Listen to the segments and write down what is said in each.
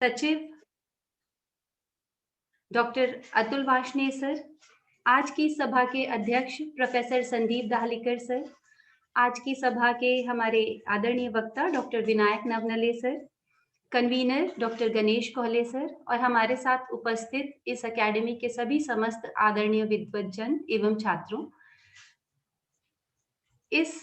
सचिव doctor Atul Varshney sir, आज की सभा के अध्यक्ष प्रोफेसर संदीप दाहलीकर सर, आज की सभा के हमारे आदरणीय वक्ता doctor Vinayak Navnale sir, convener doctor Ganesh Kohle sir और हमारे साथ उपस्थित इस अकेडमी के सभी समस्त आदरणीय विद्वज्जन एवं छात्रों, इस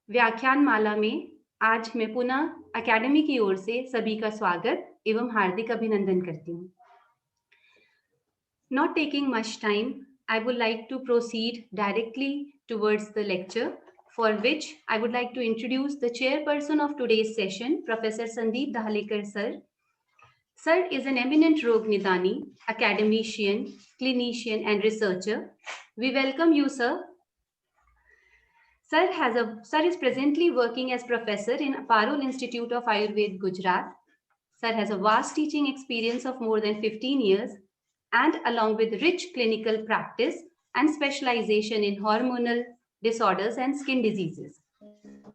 व्याख्यान माला में आज मैं पुनः अकेडमी की ओर से सभी का स्वागत एवं हार्दिक अभिनंदन करती हूँ। Not taking much time, I would like to proceed directly towards the lecture, for which I would like to introduce the chairperson of today's session, Professor Sandeep Dahalekar sir. Sir is an eminent Rog Nidani, academician, clinician and researcher. We welcome you, sir. Sir is presently working as professor in Parul Institute of Ayurveda, Gujarat. Sir has a vast teaching experience of more than 15 years, and along with rich clinical practice and specialization in hormonal disorders and skin diseases.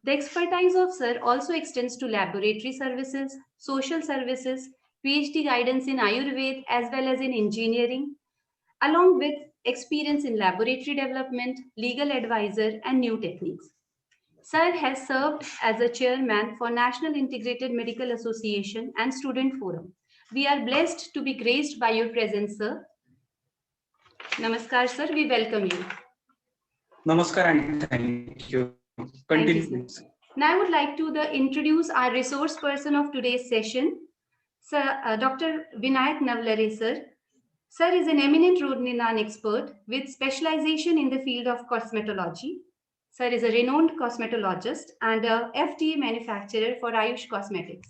The expertise of Sir also extends to laboratory services, social services, PhD guidance in Ayurveda as well as in engineering, along with experience in laboratory development, legal advisor, and new techniques. Sir has served as a chairman for National Integrated Medical Association and Student Forum. We are blessed to be graced by your presence, sir. Namaskar, sir. We welcome you. Namaskar and thank you. Continue. Thank you, now I would like to introduce our resource person of today's session, Sir Dr. Vinayak Navlare, sir. Sir is an eminent Rodninan expert with specialization in the field of cosmetology. Sir is a renowned cosmetologist and a FDA manufacturer for Ayush Cosmetics,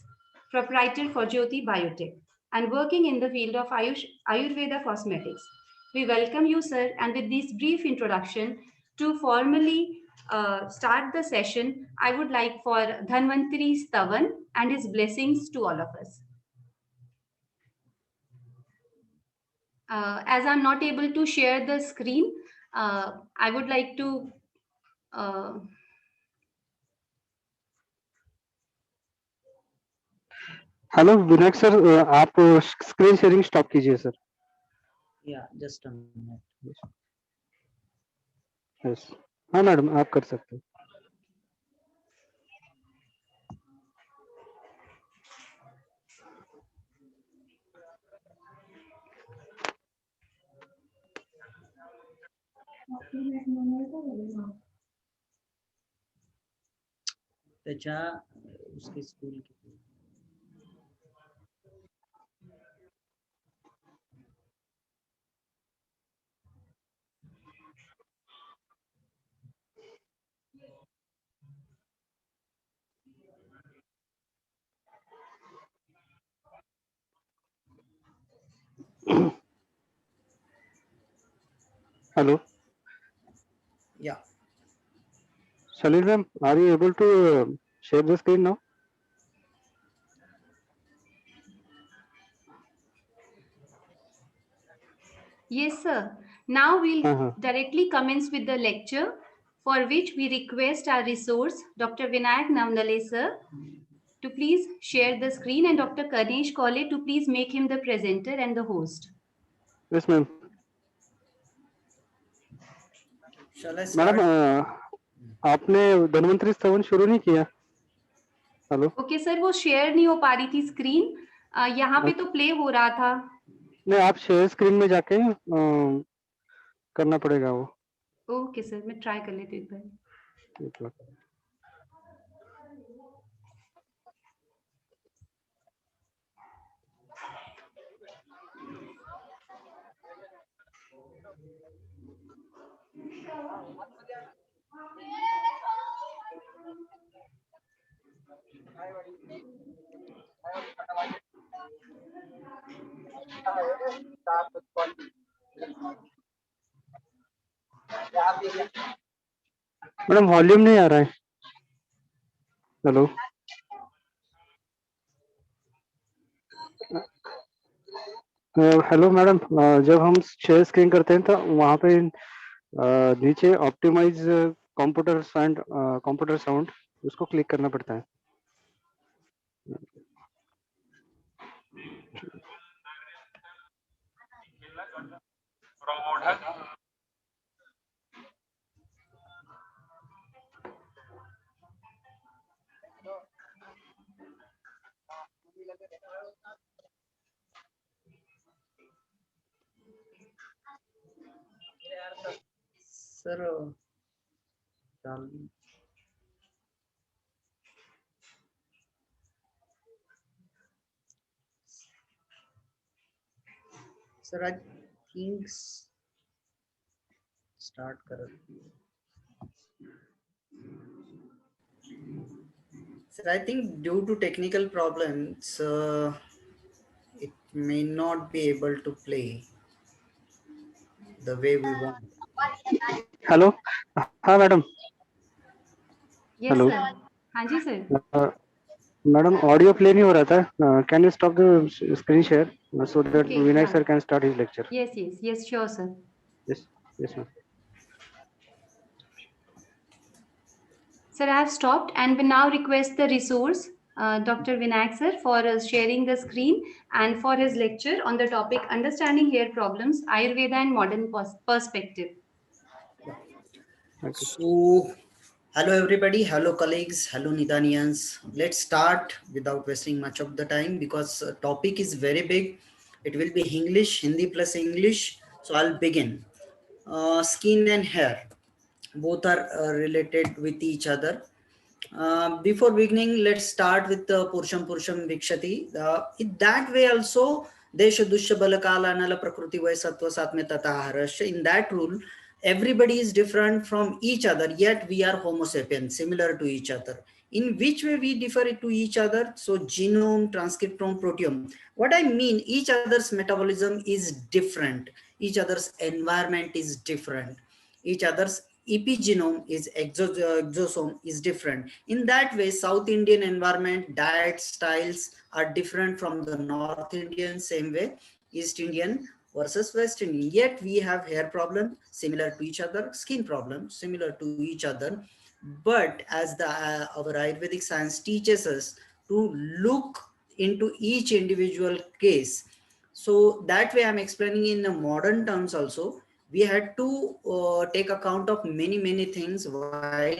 proprietor for Jyoti Biotech, and working in the field of Ayurveda Cosmetics. We welcome you, sir, and with this brief introduction, to formally start the session, I would like for Dhanvantari Stavan and his blessings to all of us. As I'm not able to share the screen, I would like to hello Vinayak sir, आप screen sharing stop कीजिए sir. या just a minute. Yes, हाँ madam आप कर सकते हैं। त्याच्या उसके स्कूल की हेलो या Salil ma'am, are you able to share the screen now? Yes, sir. Now we'll directly commence with the lecture, for which we request our resource, Dr. Vinayak Navnale, sir, to please share the screen, and Dr. Ganesh Kohle to please make him the presenter and the host. Yes ma'am. Madam आपने धन्वंतरी स्तवन शुरू नहीं किया? Hello okay sir, वो share नहीं हो पा रही थी स्क्रीन, यहाँ पे तो प्ले हो रहा था। नहीं, आप शेयर स्क्रीन में जाके करना पड़ेगा वो। ओके सर, मैं ट्राई कर लेती हूँ एक बार। मैडम वॉल्यूम नहीं आ रहा है। हेलो हेलो मैडम, जब हम शेयर स्क्रीन करते हैं तो वहाँ पे नीचे ऑप्टिमाइज कंप्यूटर साउंड उसको क्लिक करना पड़ता है। Sir, Charlie. Sir, I think start correctly. Sir, I think due to technical problems, it may not be able to play the way we want. Hello हाँ मैडम Yes, हेलो sir. हाँ जी, sir. Madam audio play नहीं हो रहा था can you stop the screen share so that Okay, Vinayak yeah. Sir can start his lecture Yes, yes, yes, sure, sir. Yes yes ma'am Sir, I have stopped and will now request the resource, Dr. Vinayak sir, for sharing the screen and for his lecture on the topic Understanding Hair Problems, Ayurveda and Modern Perspective. Thank you So, hello everybody, hello colleagues, hello Nidanians. Let's start without wasting much of the time because topic is very big. It will be English, Hindi plus English. So I'll begin. Skin and hair, both are related with each other. Before beginning, let's start with the Pursham Vikshati. In that way also, Desha Dusha Balakala Anala Prakriti Vai Sattva Satme Tata. In that rule, everybody is different from each other, yet we are Homo sapiens, similar to each other. In which way we differ to each other? So genome, transcriptome, proteome. What I mean, each other's metabolism is different. Each other's environment is different. Each other's epigenome is exosome is different. In that way, South Indian environment, diet styles are different from the North Indian, same way, East Indian versus West Indian. Yet we have hair problem similar to each other, skin problem similar to each other. But as the our Ayurvedic science teaches us to look into each individual case. So that way I'm explaining in the modern terms also. We had to take account of many things while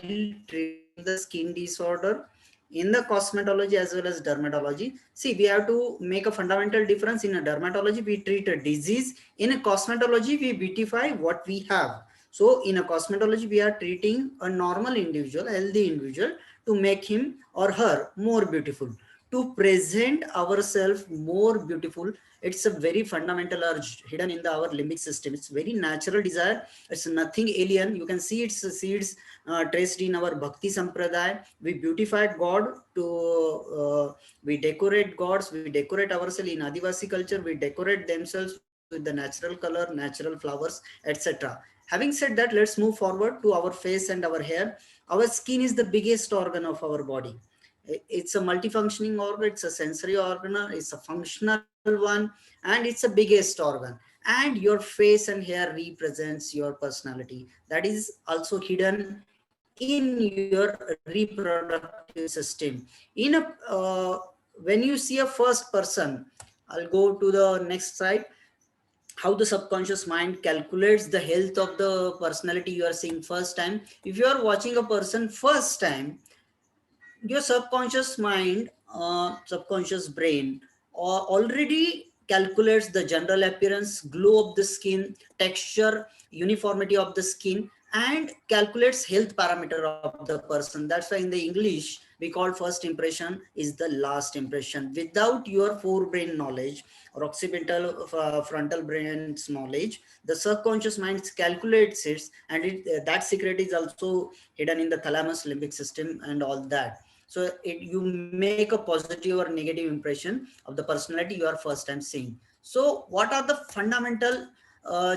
treating the skin disorder in the cosmetology as well as dermatology. See, we have to make a fundamental difference. In a dermatology we treat a disease, in a cosmetology we beautify what we have. So in a cosmetology we are treating a normal individual, healthy individual, to make him or her more beautiful, to present ourselves more beautiful. It's a very fundamental urge hidden in our limbic system. It's very natural desire. It's nothing alien. You can see its seeds traced in our bhakti sampradaya. We beautified God to we decorate gods, we decorate ourselves. In Adivasi culture we decorate themselves with the natural color, natural flowers, etc. Having said that, let's move forward to our face and our hair. Our skin is the biggest organ of our body. It's a multifunctioning organ, it's a sensory organ, it's a functional one, and it's the biggest organ. And your face and hair represents your personality. That is also hidden in your reproductive system. In a when you see a first person, I'll go to the next slide. How the subconscious mind calculates the health of the personality you are seeing first time. If you are watching a person first time, your subconscious mind, subconscious brain already calculates the general appearance, glow of the skin, texture, uniformity of the skin, and calculates health parameter of the person. That's why in the English we call first impression is the last impression. Without your forebrain knowledge or occipital frontal brain's knowledge, the subconscious mind calculates it, and that secret is also hidden in the thalamus limbic system and all that. So you make a positive or negative impression of the personality you are first time seeing. So what are the fundamental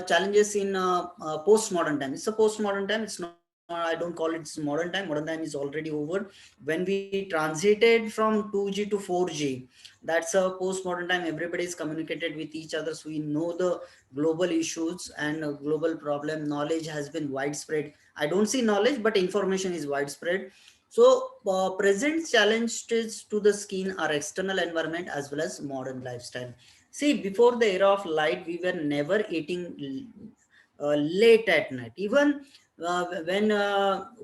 challenges in postmodern time? It's a postmodern time. It's not, I don't call it modern time. Modern time is already over. When we transited from 2G to 4G, that's a postmodern time. Everybody is communicated with each other, so we know the global issues and global problem. Knowledge has been widespread. I don't see knowledge, but information is widespread. So present challenges to the skin are external environment as well as modern lifestyle. See, before the era of light, we were never eating late at night. Even when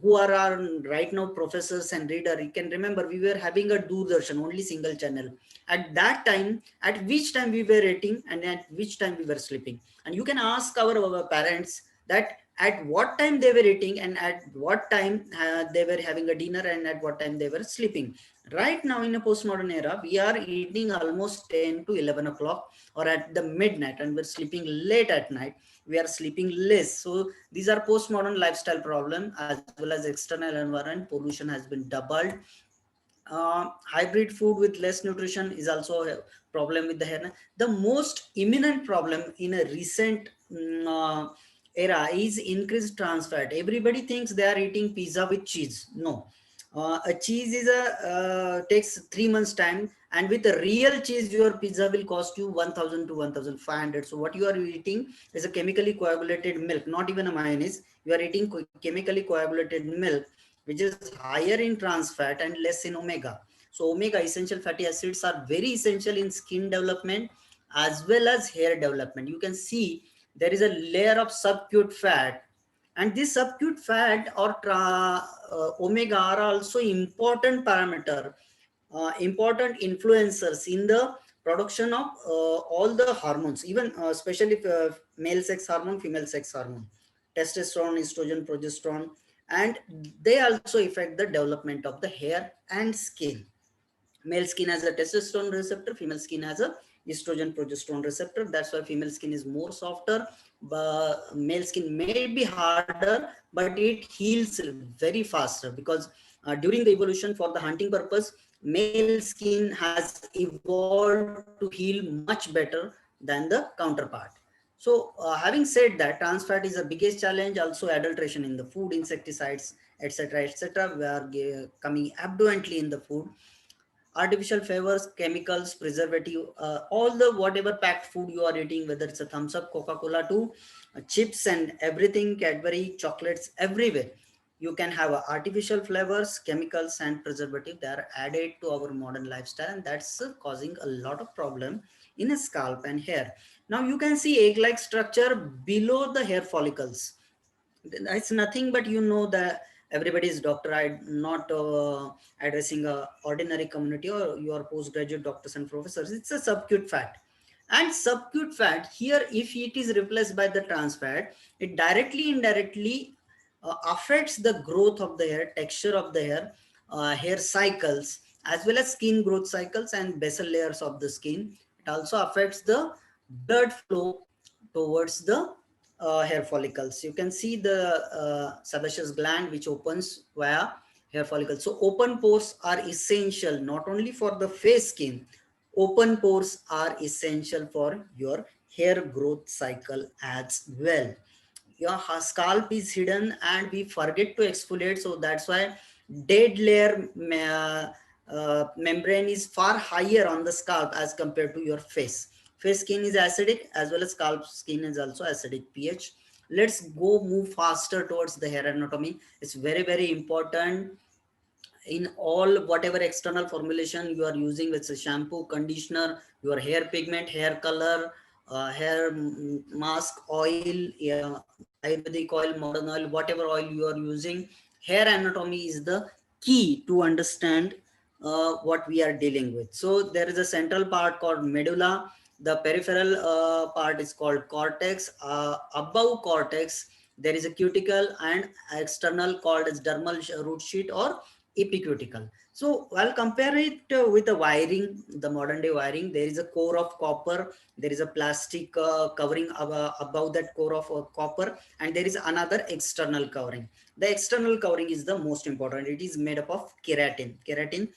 who are our right now professors and reader, you can remember we were having a Doordarshan, only single channel. At that time, at which time we were eating and at which time we were sleeping. And you can ask our parents that at what time they were eating and at what time they were having a dinner and at what time they were sleeping. Right now in a postmodern era, we are eating almost 10 to 11 o'clock or at the midnight, and we're sleeping late at night. We are sleeping less. So these are postmodern lifestyle problem, as well as external environment. Pollution has been doubled. Hybrid food with less nutrition is also a problem with the hair. The most imminent problem in a recent era is increased trans fat. Everybody thinks they are eating pizza with cheese. No, a cheese is takes 3 months time, and with a real cheese, your pizza will cost you 1,000 to 1,500. So what you are eating is a chemically coagulated milk, not even a mayonnaise. You are eating chemically coagulated milk, which is higher in trans fat and less in omega. So omega essential fatty acids are very essential in skin development as well as hair development. You can see there is a layer of subcute fat, and this subcute fat or omega are also important parameter, important influencers in the production of all the hormones, even especially male sex hormone, female sex hormone, testosterone, estrogen, progesterone, and they also affect the development of the hair and skin. Male skin has a testosterone receptor, female skin has a estrogen progesterone receptor. That's why female skin is more softer, but male skin may be harder, but it heals very faster, because during the evolution for the hunting purpose, male skin has evolved to heal much better than the counterpart. So having said that, trans fat is the biggest challenge. Also adulteration in the food, insecticides, etc., etc., we are coming abundantly in the food. Artificial flavors, chemicals, preservative, all the whatever packed food you are eating, whether it's a thumbs up, Coca-Cola to chips and everything, Cadbury, chocolates, everywhere. You can have artificial flavors, chemicals and preservative. They are added to our modern lifestyle, and that's causing a lot of problem in a scalp and hair. Now you can see egg-like structure below the hair follicles. It's nothing but, you know, that everybody is doctor. I'm not addressing a ordinary community or your postgraduate doctors and professors. It's a subcute fat, and subcute fat here, if it is replaced by the trans fat, it directly indirectly affects the growth of the hair, texture of the hair cycles, as well as skin growth cycles and basal layers of the skin. It also affects the blood flow towards the hair follicles. You can see the sebaceous gland which opens via hair follicles. So open pores are essential not only for the face skin. Open pores are essential for your hair growth cycle as well. Your scalp is hidden and we forget to exfoliate, so that's why dead layer membrane is far higher on the scalp as compared to your face. Face skin is acidic, as well as scalp skin is also acidic pH. Let's go move faster towards the hair anatomy. It's very, very important in all whatever external formulation you are using, with shampoo, conditioner, your hair pigment, hair color, hair mask, oil, ayurvedic oil, modern oil, whatever oil you are using, hair anatomy is the key to understand what we are dealing with. So there is a central part called medulla. The peripheral part is called cortex. Above cortex there is a cuticle, and external called as dermal root sheet or epicuticle. So I'll compare it with the wiring, the modern day wiring. There is a core of copper, there is a plastic covering above that core of copper, and there is another external covering. The external covering is the most important. It is made up of keratin. Keratin,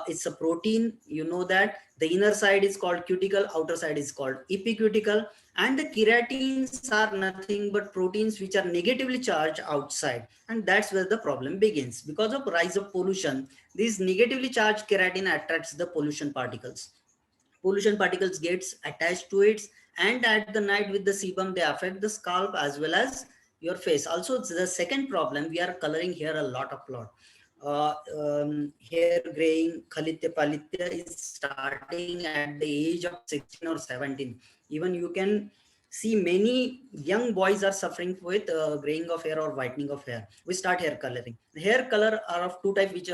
it's a protein, you know that. The inner side is called cuticle, outer side is called epicuticle, and the keratins are nothing but proteins which are negatively charged outside, and that's where the problem begins. Because of rise of pollution, these negatively charged keratin attracts the pollution particles. Pollution particles gets attached to it, and at the night with the sebum they affect the scalp as well as your face. Also the second problem, we are coloring here a lot. Hair graying, khalitya palitya is starting at the age of 16 or 17. Even you can see many young boys are suffering with graying of hair or whitening of hair. We start hair coloring. Hair color are of two types, which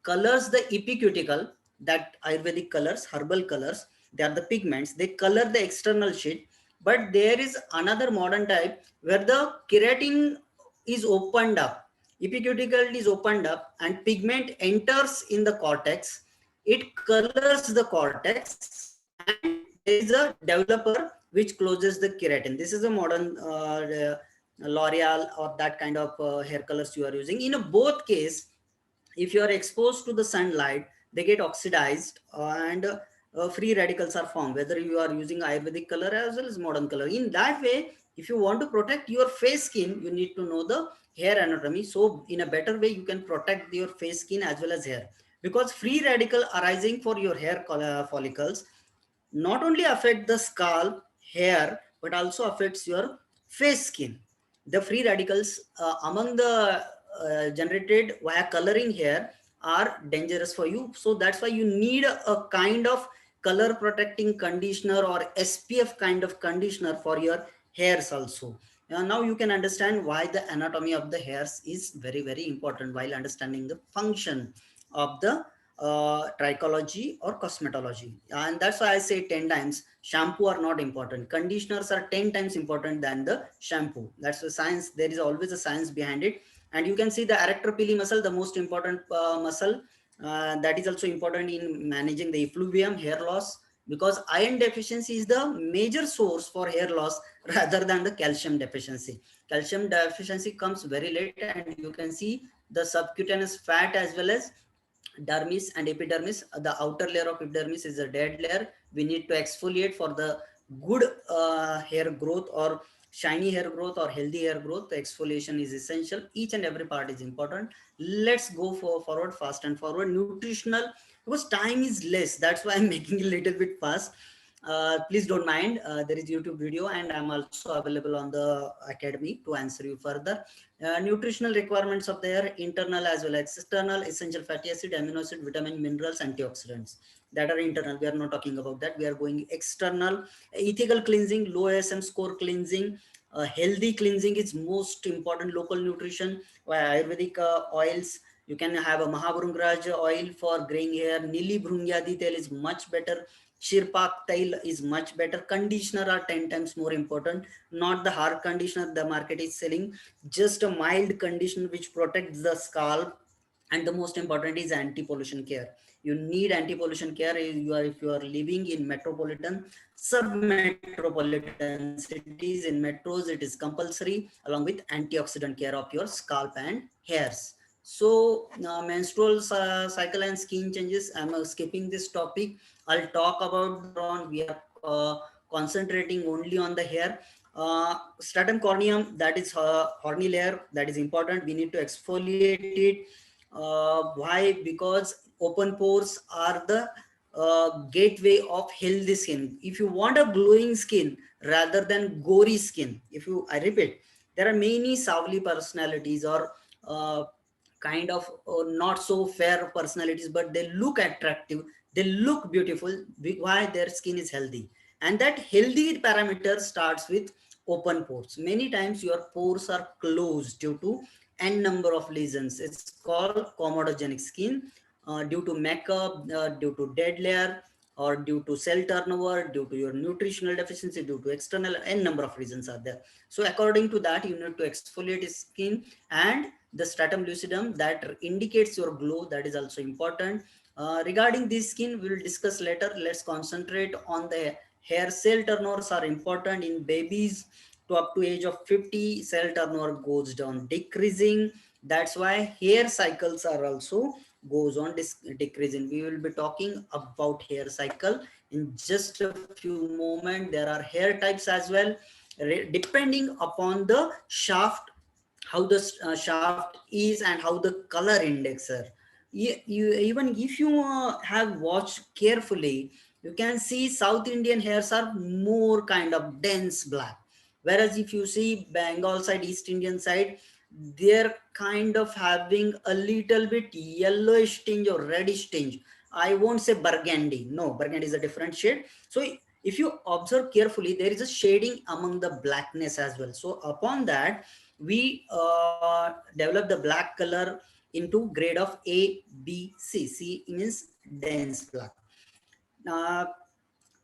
colors the epicuticle, that Ayurvedic colors, herbal colors. They are the pigments. They color the external sheet. But there is another modern type where the keratin is opened up, epicuticle is opened up, and pigment enters in the cortex. It colors the cortex, and there is a developer which closes the keratin. This is a modern L'Oreal or that kind of hair colors you are using. In both case, if you are exposed to the sunlight, they get oxidized and free radicals are formed, whether you are using Ayurvedic color as well as modern color. In that way, if you want to protect your face skin, you need to know the hair anatomy. So in a better way, you can protect your face skin as well as hair, because free radical arising for your hair follicles not only affect the scalp, hair, but also affects your face skin. The free radicals among the generated via coloring hair are dangerous for you. So that's why you need a kind of color protecting conditioner or SPF kind of conditioner for your hairs also. Now you can understand why the anatomy of the hairs is very, very important while understanding the function of the trichology or cosmetology. And that's why I say 10 times shampoo are not important, conditioners are 10 times important than the shampoo. That's the science. There is always a science behind it. And you can see the arrector pili muscle, the most important muscle, that is also important in managing the effluvium, hair loss, because iron deficiency is the major source for hair loss rather than the calcium deficiency. Calcium deficiency comes very late, and you can see the subcutaneous fat as well as dermis and epidermis. The outer layer of epidermis is a dead layer. We need to exfoliate for the good hair growth or shiny hair growth or healthy hair growth. The exfoliation is essential. Each and every part is important. Let's go forward, fast and forward. Nutritional, because time is less, that's why I'm making a little bit fast. Please don't mind. There is YouTube video, and I'm also available on the academy to answer you further. Nutritional requirements of their internal as well as external: essential fatty acid, amino acid, vitamin, minerals, antioxidants. That are internal. We are not talking about that. We are going external. Ethical cleansing, low ASM score cleansing, healthy cleansing is most important. Local nutrition, Ayurvedic oils. You can have a Mahabhrungraj oil for graying hair. Nili Bhrungyadi tel is much better. Shirpak tail is much better. Conditioner are 10 times more important. Not the hard conditioner the market is selling, just a mild conditioner which protects the scalp. And the most important is anti-pollution care. You need anti-pollution care if you are living in metropolitan, sub-metropolitan cities. In metros it is compulsory, along with antioxidant care of your scalp and hairs. So menstrual cycle and skin changes, I'm skipping this topic. I'll talk about on. We are concentrating only on the hair. Stratum corneum, that is horny layer, that is important. We need to exfoliate it. Why? Because open pores are the gateway of healthy skin. If you want a glowing skin rather than gory skin, I repeat, there are many savvy personalities or kind of not so fair personalities, but they look attractive, they look beautiful. Why? Their skin is healthy. And that healthy parameter starts with open pores. Many times your pores are closed due to n number of reasons. It's called comedogenic skin, due to makeup, due to dead layer, or due to cell turnover, due to your nutritional deficiency, due to external, n number of reasons are there. So according to that, you need to exfoliate skin. And the stratum lucidum, that indicates your glow, that is also important. Regarding this skin, we will discuss later. Let's concentrate on the hair. Cell turnovers are important in babies. To up to age of 50, cell turnover goes down, decreasing. That's why hair cycles are also goes on decreasing. We will be talking about hair cycle in just a few moments. There are hair types as well, depending upon the shaft, how the shaft is, and how the color index are. Even if you have watched carefully, you can see South Indian hairs are more kind of dense black, whereas if you see Bengal side, East Indian side, they're kind of having a little bit yellowish tinge or reddish tinge. I won't say burgundy. No, burgundy is a different shade. So if you observe carefully, there is a shading among the blackness as well. So upon that, we develop the black color into grade of A, B, C. C means dense black. Uh,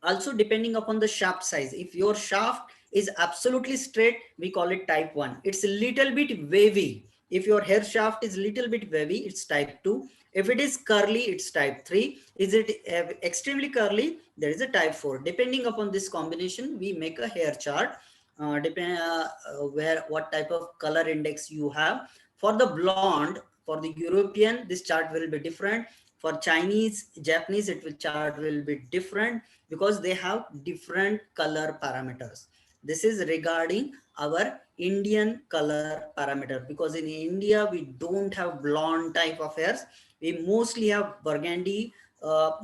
Also depending upon the shaft size. If your shaft is absolutely straight, we call it type 1. It's a little bit wavy. If your hair shaft is little bit wavy, it's type 2. If it is curly, it's type 3. Is it extremely curly? There is a type 4. Depending upon this combination, we make a hair chart. Where what type of color index you have. For the blonde, for the European, this chart will be different. For Chinese, Japanese, chart will be different because they have different color parameters. This is regarding our Indian color parameter, because in India we don't have blonde type of hairs. We mostly have burgundy,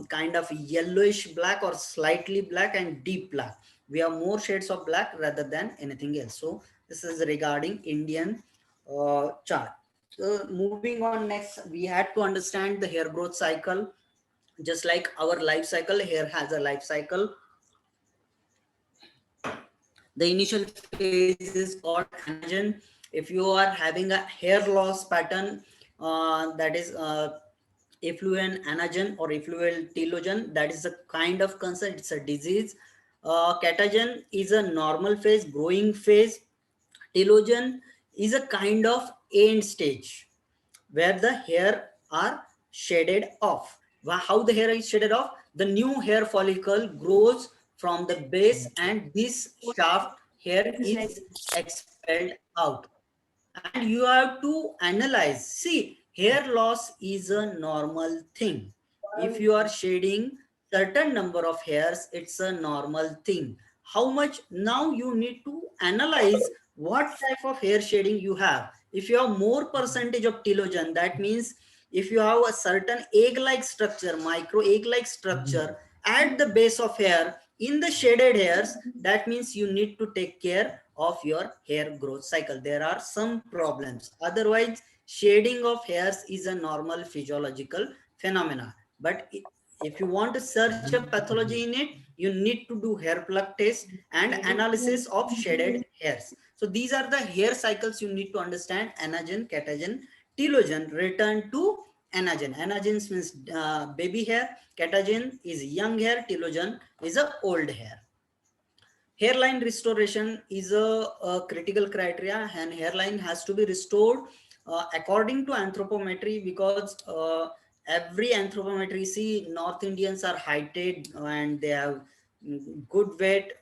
kind of yellowish black or slightly black and deep black. We have more shades of black rather than anything else. So this is regarding Indian chart. So moving on next, we had to understand the hair growth cycle. Just like our life cycle, hair has a life cycle. The initial phase is called anagen. If you are having a hair loss pattern, that is effluent anagen or effluent telogen, that is a kind of cancer, it's a disease. Catagen is a normal phase, growing phase. Telogen is a kind of end stage where the hair are shaded off. How the hair is shaded off? The new hair follicle grows from the base and this shaft hair is expelled out. And you have to analyze. See, hair loss is a normal thing. If you are shedding certain number of hairs, it's a normal thing. How much? Now you need to analyze what type of hair shedding you have. If you have more percentage of telogen, that means if you have a certain egg-like structure, micro egg-like structure at the base of hair in the shaded hairs, that means you need to take care of your hair growth cycle. There are some problems. Otherwise, shading of hairs is a normal physiological phenomena. But if you want to search a pathology in it, you need to do hair plug test and analysis of shaded hairs. So these are the hair cycles you need to understand: anagen, catagen, telogen. Return to anagen. Anagen means baby hair. Catagen is young hair. Telogen is a old hair. Hairline restoration is a critical criteria, and hairline has to be restored according to anthropometry, because every anthropometry, see, North Indians are heighted and they have good weight.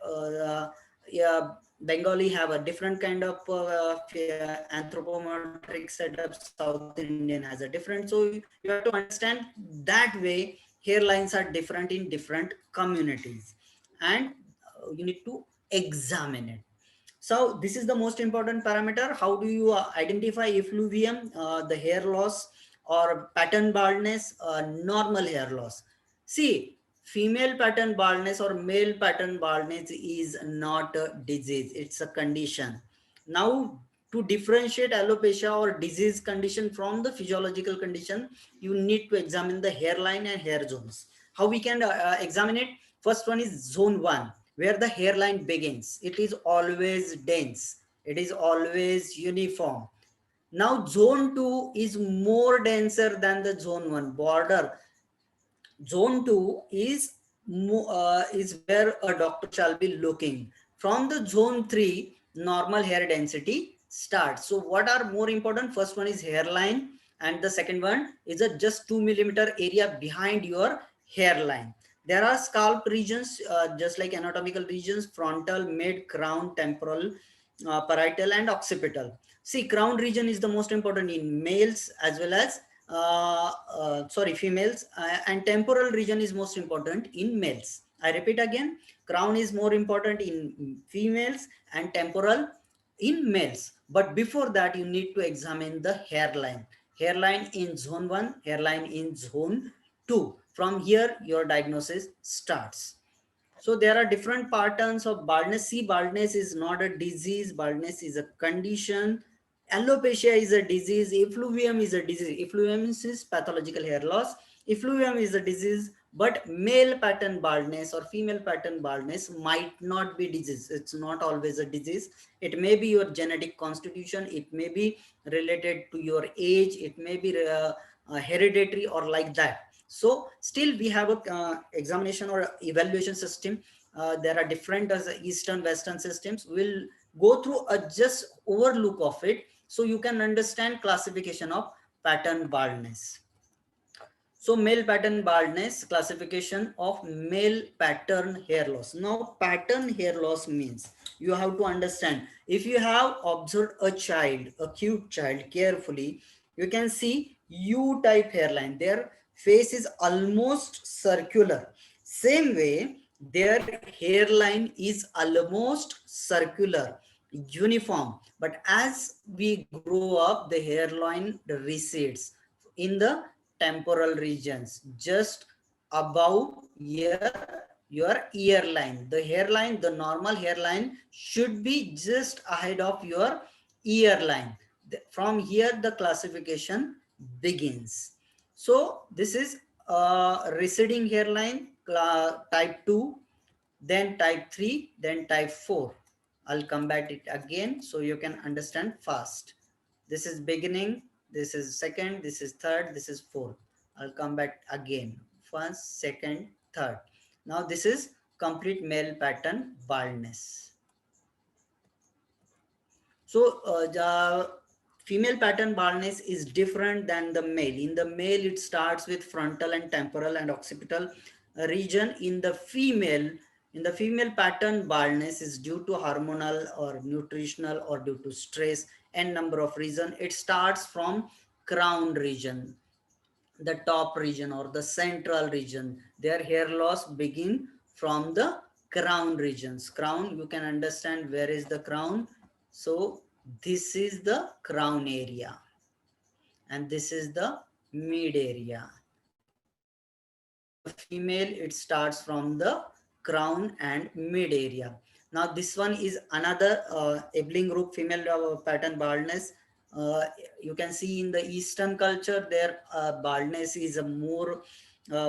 Yeah, Bengali have a different kind of anthropometric setup. South Indian has a different. So you have to understand that way hairlines are different in different communities, and you need to examine it. So this is the most important parameter. How do you identify effluvium, the hair loss, or pattern baldness, normal hair loss? See, female pattern baldness or male pattern baldness is not a disease, it's a condition. Now, to differentiate alopecia or disease condition from the physiological condition, you need to examine the hairline and hair zones. How we can examine it? First one is zone 1, where the hairline begins. It is always dense. It is always uniform. Now zone 2 is more denser than the zone 1 border. Zone 2 is where a doctor shall be looking. From the zone 3, normal hair density starts. So what are more important? First one is hairline, and the second one is a just 2 millimeter area behind your hairline. There are scalp regions, just like anatomical regions: frontal, mid, crown, temporal, parietal, and occipital. See, crown region is the most important in males as well as females, and temporal region is most important in males. I repeat again, crown is more important in females and temporal in males. But before that, you need to examine the hairline. Hairline in zone 1, hairline in zone 2. From here, your diagnosis starts. So there are different patterns of baldness. See, baldness is not a disease. Baldness is a condition. Alopecia is a disease. Effluvium is a disease. Effluvium is pathological hair loss. Effluvium is a disease, but male pattern baldness or female pattern baldness might not be disease. It's not always a disease. It may be your genetic constitution. It may be related to your age. It may be hereditary or like that. So still we have a examination or evaluation system. There are different as Eastern Western systems. We'll go through a just overlook of it so you can understand classification of pattern baldness. So male pattern baldness, classification of male pattern hair loss. Now pattern hair loss means you have to understand, if you have observed a child, a cute child carefully, you can see U type hairline. Their face is almost circular. Same way, their hairline is almost circular, uniform. But as we grow up, the hairline recedes in the temporal regions, just above your ear line. The hairline, the normal hairline should be just ahead of your ear line. From here, the classification begins. So this is receding hairline, type 2, then type 3, then type 4. I'll come back it again so you can understand fast. This is beginning, this is second, this is third, this is fourth. I'll come back again. First, second, third. Now this is complete male pattern baldness. So the female pattern baldness is different than the male. In the male, it starts with frontal and temporal and occipital region. In the female pattern baldness is due to hormonal or nutritional or due to stress and number of reasons. It starts from crown region, the top region or the central region. Their hair loss begin from the crown regions. Crown, you can understand where is the crown. So this is the crown area and this is the mid area. Female, it starts from the crown and mid area. Now this one is another Ebling group female pattern baldness. You can see in the Eastern culture, their baldness is a more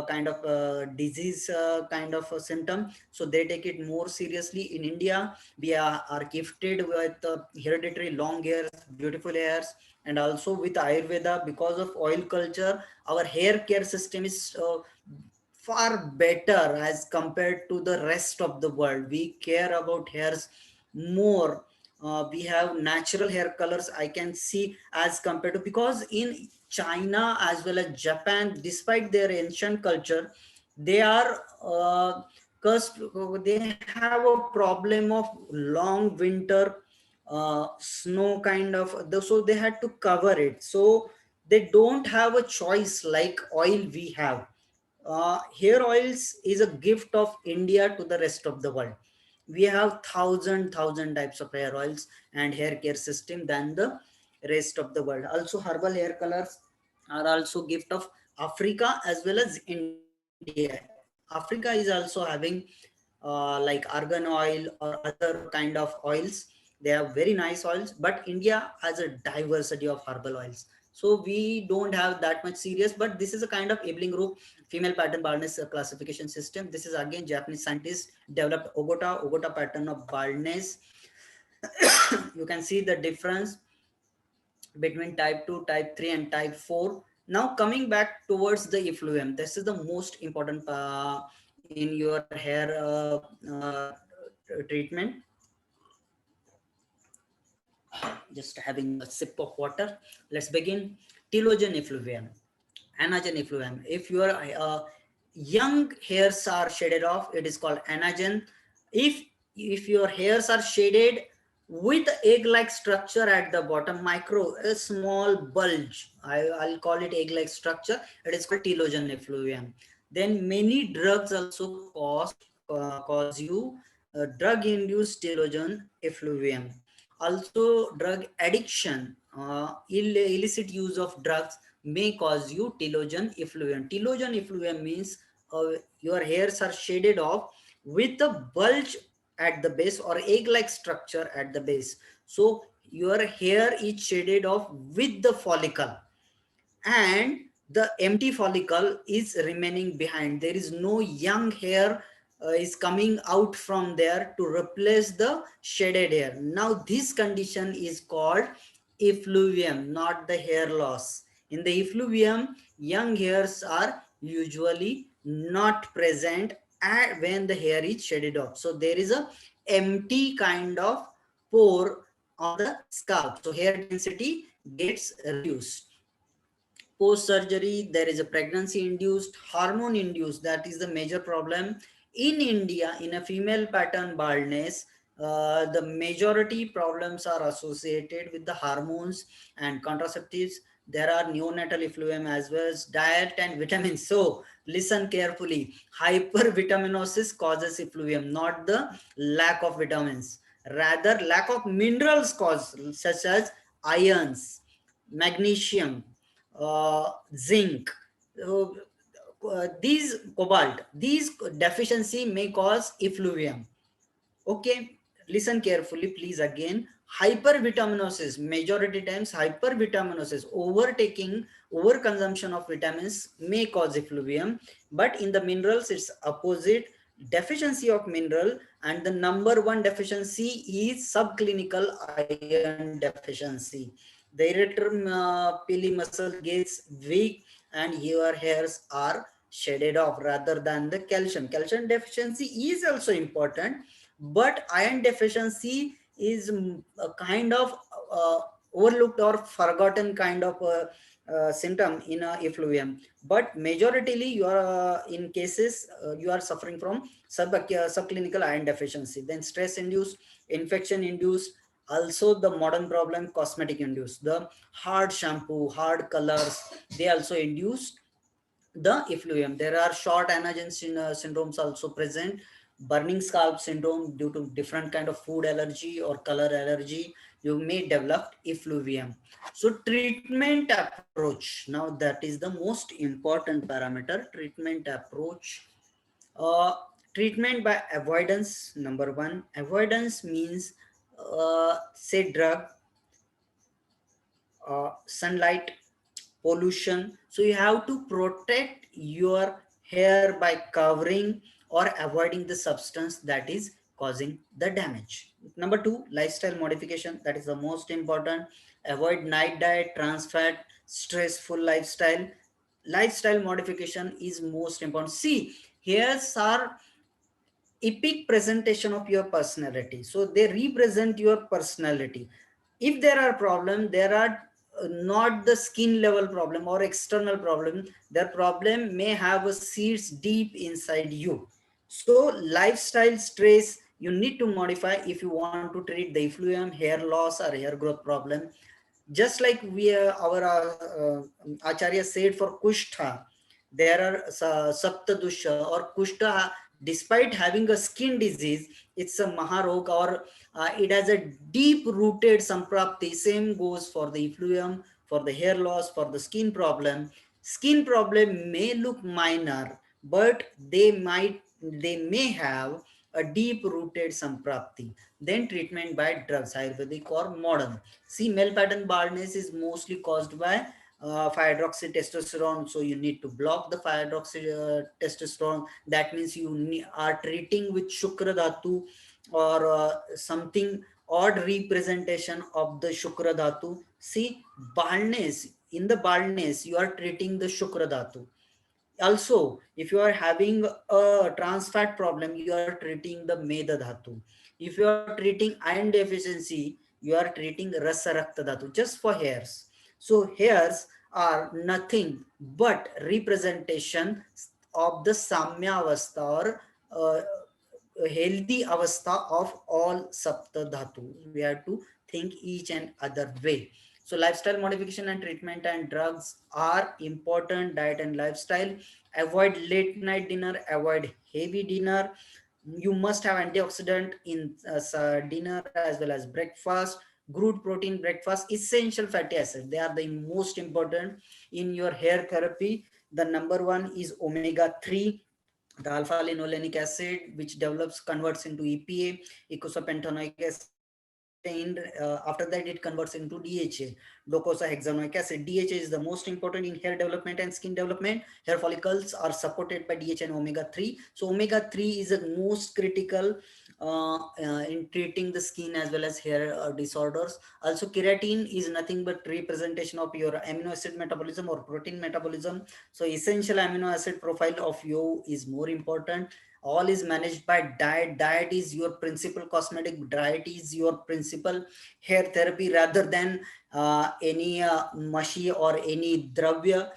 kind of disease kind of a symptom. So they take it more seriously. In India, we are gifted with hereditary long hairs, beautiful hairs, and also with Ayurveda, because of oil culture, our hair care system is far better as compared to the rest of the world. We care about hairs more. We have natural hair colors, I can see, as compared to, because in China as well as Japan, despite their ancient culture, they are cursed. They have a problem of long winter snow kind of, so they had to cover it. So they don't have a choice like oil we have. Hair oils is a gift of India to the rest of the world. We have thousand types of hair oils and hair care system than the rest of the world. Also herbal hair colors are also gift of Africa as well as India. Africa is also having like argan oil or other kind of oils. They have very nice oils, but India has a diversity of herbal oils. So we don't have that much serious, but this is a kind of Ebling group female pattern baldness classification system. This is again Japanese scientists developed Ogata pattern of baldness. You can see the difference between type 2, type 3 and type 4. Now coming back towards the effluvium, this is the most important in your hair treatment. Just having a sip of water. Let's begin. Telogen effluvium, anagen effluvium. If your young hairs are shaded off, it is called anagen. If your hairs are shaded with egg-like structure at the bottom, a small bulge, I'll call it egg-like structure, it is called telogen effluvium. Then many drugs also cause you drug-induced telogen effluvium. Also drug addiction, illicit use of drugs may cause you telogen effluvium. Telogen effluvium means your hairs are shaded off with a bulge at the base or egg-like structure at the base. So your hair is shaded off with the follicle and the empty follicle is remaining behind. There is no young hair is coming out from there to replace the shaded hair. Now this condition is called effluvium, not the hair loss. In the effluvium, young hairs are usually not present when the hair is shaded off. So there is a empty kind of pore on the scalp, so hair density gets reduced. Post surgery, there is a pregnancy induced, hormone induced, that is the major problem in India. In a female pattern baldness, the majority problems are associated with the hormones and contraceptives. There are neonatal effluvium as well as diet and vitamins. So listen carefully, hypervitaminosis causes effluvium, not the lack of vitamins. Rather, lack of minerals cause, such as irons, magnesium, zinc, uh, these cobalt, these deficiency may cause effluvium. Okay, listen carefully, please. Again, hypervitaminosis, majority times hypervitaminosis, overtaking, overconsumption of vitamins may cause effluvium, but in the minerals it's opposite, deficiency of mineral, and the number one deficiency is subclinical iron deficiency. The erector pili muscle gets weak and your hairs are shaded off rather than the calcium. Calcium deficiency is also important, but iron deficiency is a kind of overlooked or forgotten kind of symptom in effluvium. But majoritarily you are in cases you are suffering from subclinical iron deficiency. Then stress induced, infection induced, also the modern problem cosmetic induced, the hard shampoo, hard colors, they also induce the effluvium. There are short anagen syndromes also present, burning scalp syndrome due to different kind of food allergy or color allergy, you may develop effluvium. So treatment approach, now that is the most important parameter. Treatment approach, uh, treatment by avoidance. Number one, avoidance means say drug, sunlight, pollution. So you have to protect your hair by covering or avoiding the substance that is causing the damage. Number two, lifestyle modification, that is the most important. Avoid night diet, trans fat, stressful lifestyle. Lifestyle modification is most important. See, hairs are epic presentation of your personality, so they represent your personality. If there are problems, there are not the skin level problem or external problem, their problem may have a seeds deep inside you. So lifestyle stress you need to modify if you want to treat the effluvium, hair loss or hair growth problem. Just like we our acharya said, for kushtha there are saptadusha or kushta. Despite having a skin disease, it's a maharog, or it has a deep rooted samprapti. Same goes for the effluvium, for the hair loss, for the skin problem. Skin problem may look minor, but they may have a deep rooted samprapti. Then treatment by drugs, ayurvedic or modern. See, male pattern baldness is mostly caused by 5-hydroxy testosterone. So you need to block the 5-hydroxy testosterone. That means you are treating with shukra dhatu or something odd representation of the shukra dhatu. See, baldness, in the baldness you are treating the shukra dhatu. Also, if you are having a trans fat problem, you are treating the meda dhatu. If you are treating iron deficiency, you are treating rasa rakta dhatu, just for hairs. So hairs are nothing but representation of the samya avastha, or uh, healthy avastha of all sapta dhatu. We have to think each and other way. So lifestyle modification and treatment and drugs are important. Diet and lifestyle. Avoid late night dinner, avoid heavy dinner. You must have antioxidant in dinner as well as breakfast. Good protein breakfast, essential fatty acids, they are the most important in your hair therapy. The number one is omega 3, the alpha linolenic acid, which develops converts into EPA, eicosapentaenoic acid, after that it converts into DHA, docosahexaenoic acid. DHA is the most important in hair development and skin development. Hair follicles are supported by DHA and omega-3. So omega-3 is the most critical in treating the skin as well as hair disorders. Also keratin is nothing but representation of your amino acid metabolism or protein metabolism. So essential amino acid profile of you is more important. All is managed by diet. Diet is your principal cosmetic. Diet is your principal hair therapy rather than any mushy or any dravya.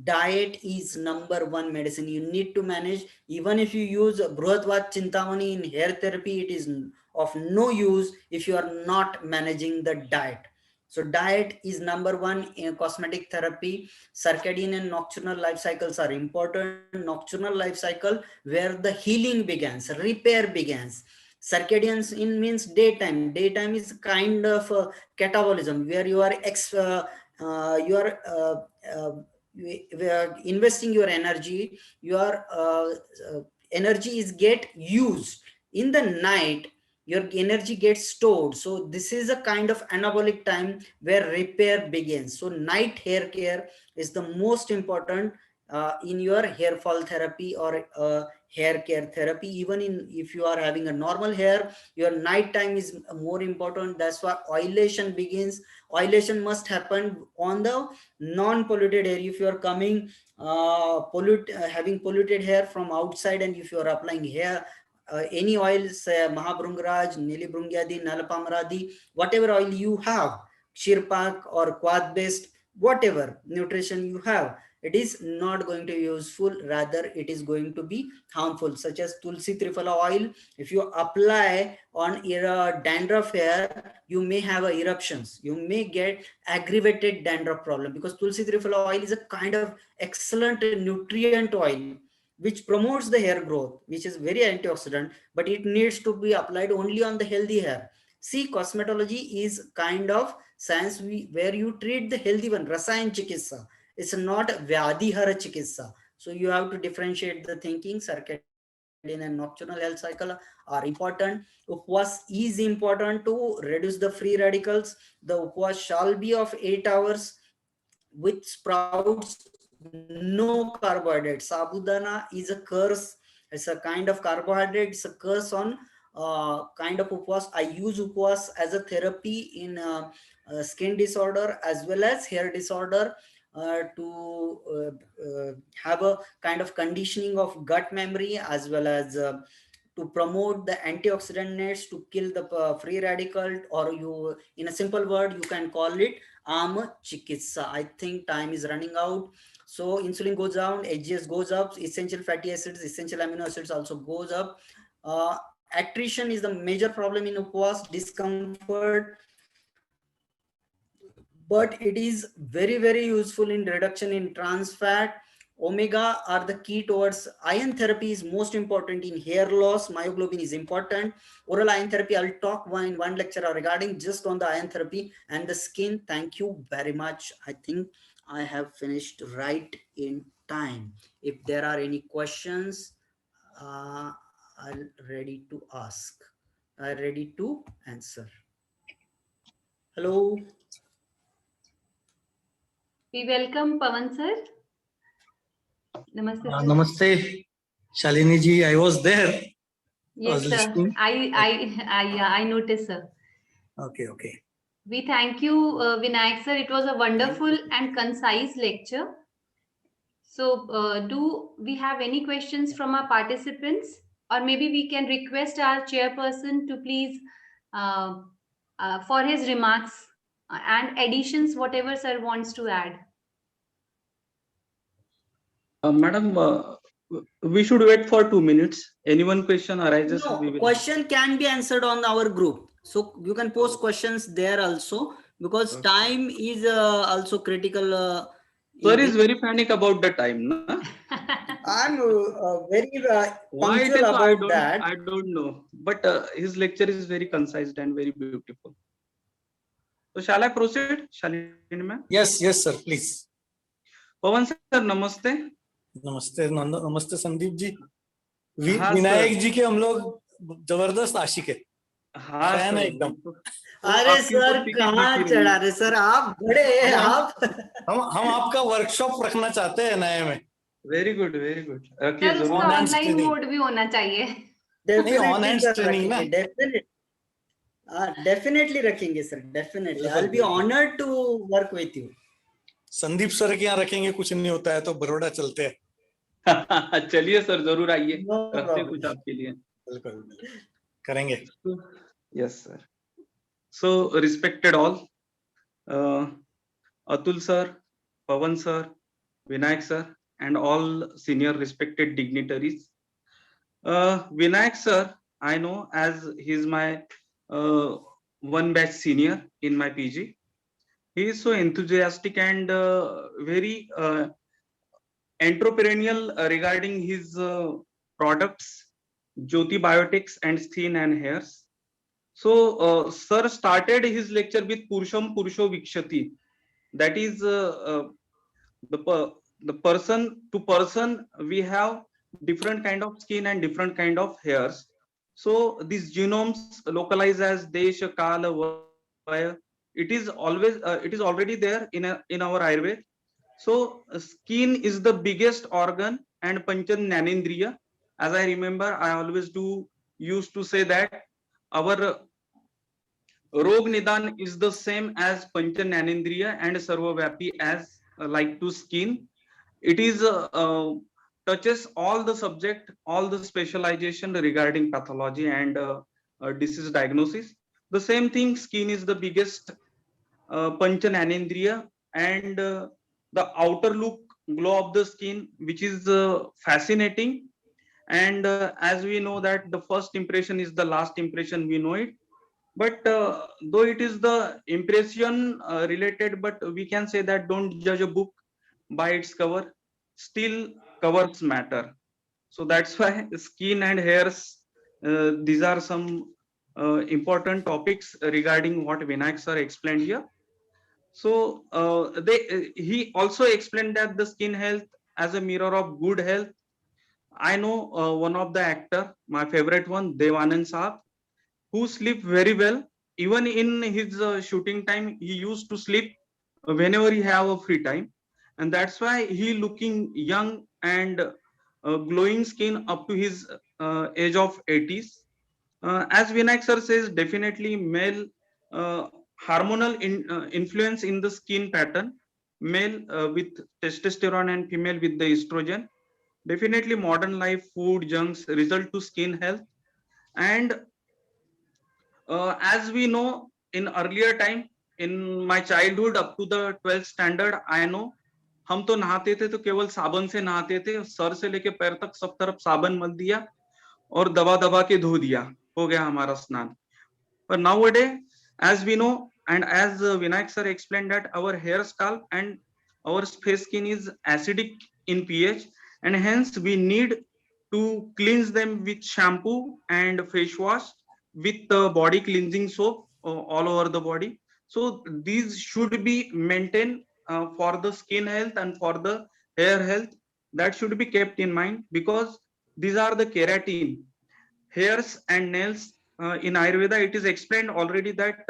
Diet is number one medicine. You need to manage. Even if you use Bruhatvat Chintamani in hair therapy, it is of no use if you are not managing the diet. So diet is number one in cosmetic therapy. Circadian and nocturnal life cycles are important. Nocturnal life cycle where the healing begins, repair begins. Circadian in means daytime. Daytime is kind of catabolism where you are investing your energy. Your energy is get used. In the night, your energy gets stored. So this is a kind of anabolic time where repair begins. So night hair care is the most important in your hair fall therapy or hair care therapy. Even if you are having a normal hair, your night time is more important. That's why oilation begins. Oilation must happen on the non-polluted hair. If you are coming having polluted hair from outside, and if you are applying hair any oils, Mahabrungraj, Nilibrungyadi, Nalapamradi, whatever oil you have, Shirpak or Quad based, whatever nutrition you have, it is not going to be useful. Rather, it is going to be harmful, such as Tulsi Triphala oil. If you apply on dandruff hair, you may have eruptions. You may get aggravated dandruff problem, because Tulsi Triphala oil is a kind of excellent nutrient oil which promotes the hair growth, which is very antioxidant, but it needs to be applied only on the healthy hair. See, cosmetology is kind of science where you treat the healthy one, Rasayan Chikitsa. It's not Vyadihara Chikitsa. So you have to differentiate the thinking. Circadian and nocturnal health cycle are important. Upwas is important to reduce the free radicals. The upwas shall be of 8 hours with sprouts, no carbohydrate. Sabudana is a curse. It's a kind of carbohydrate. It's a curse on kind of upwas. I use upwas as a therapy in skin disorder as well as hair disorder to have a kind of conditioning of gut memory, as well as to promote the antioxidants to kill the free radical, or you, in a simple word, you can call it Chikitsa. I think time is running out. So insulin goes down, HGS goes up, essential fatty acids, essential amino acids also goes up. Attrition is the major problem in upwas, discomfort, but it is very, very useful in reduction in trans fat. Omega are the key towards iron therapy is most important in hair loss. Myoglobin is important. Oral iron therapy, I'll talk in one lecture regarding just on the iron therapy and the skin. Thank you very much. I think I have finished right in time. If there are any questions, I'm ready to ask. I'm ready to answer. Hello. We welcome Pawan sir. Namaste. Sir. Namaste, Shalini ji. I was there. Yes, sir. Listening. I noticed, sir. Okay. We thank you, Vinayak sir. It was a wonderful and concise lecture. So, do we have any questions from our participants, or maybe we can request our chairperson to please for his remarks and additions, whatever sir wants to add. Madam, we should wait for 2 minutes. Anyone question arises? No, question can be answered on our group. So you can post questions there also, because time is also critical. Sir is very panic about the time. No? I'm very Why it is, punctual about that. I don't know. But his lecture is very concise and very beautiful. So shall I proceed? Shalini ma'am? Yes, sir. Please. Pawan sir, namaste. नमस्ते संदीप जी। हाँ, विनायक जी के हम लोग जबरदस्त आशिक है। हाँ fan है sir, एकदम। अरे आपकी सर तो टीचिंग कहाँ दिख रही चढ़ा है। रहे सर, आप बड़े हैं आप। हम आपका वर्कशॉप रखना चाहते हैं नए में। वेरी गुड, वेरी गुड, रखिए सर उसका जरूर। On hand online training, mode भी होना चाहिए। नहीं on definitely hand sir training ना। रखेंगे, डेफिनेटली रखेंगे सर, डेफिनेटली आई बिल्कुल विल बी बिल्कुल। Honoured to work with you. Sandeep sir के यहाँ रखेंगे, कुछ नहीं होता है तो बड़ौदा चलते हैं। चलिए सर, जरूर आइए, नो रखते हैं कुछ प्रॉब्लम। आपके लिए। बिल्कुल बिल्कुल, करेंगे। Yes sir. So respected all, Atul sir, Pawan sir, Vinayak sir, and all senior respected dignitaries. Vinayak sir, I know as he's my one batch senior in my PG. He is so enthusiastic and very entrepreneurial regarding his products, Jyoti Biotics and Skin and Hairs. So, sir started his lecture with Purusham Purusho Vikshati. That is the person to person we have different kind of skin and different kind of hairs. So these genomes localized as Desha, Kala, Vaya, it is already there in our Ayurveda. So skin is the biggest organ and Panchan Nanendriya. As I remember, I always used to say that our Rog Nidan is the same as Panchan Nanendriya and Sarvavyapi as like to skin. It is touches all the subject, all the specialization regarding pathology and disease diagnosis. The same thing, skin is the biggest Panchan Anindriya, and the outer look glow of the skin, which is fascinating. And as we know that the first impression is the last impression, we know it. But though it is the impression related, but we can say that don't judge a book by its cover, still covers matter. So that's why skin and hairs, these are some important topics regarding what Vinayak sir explained here. So he also explained that the skin health as a mirror of good health. I know one of the actor, my favorite one, Devanand Saab, who sleep very well. Even in his shooting time, he used to sleep whenever he have a free time, and that's why he looking young and glowing skin up to his age of 80s. As Vinayak sir says, definitely male uh, hormonal influence in the skin pattern, male with testosterone and female with the estrogen. Definitely modern life, food, junks result to skin health. And as we know, in earlier time, in my childhood up to the 12th standard, I know हम तो नहाते थे तो केवल साबुन से नहाते थे, सर से लेके पैर तक सब तरफ साबुन मल दिया और दबा दबा के धो दिया, हो गया हमारा स्नान. But nowadays, as we know, and as Vinayak sir explained that our hair, scalp and our face skin is acidic in pH, and hence we need to cleanse them with shampoo and face wash with body cleansing soap all over the body. So these should be maintained for the skin health and for the hair health. That should be kept in mind because these are the keratin, hairs and nails. In Ayurveda, it is explained already that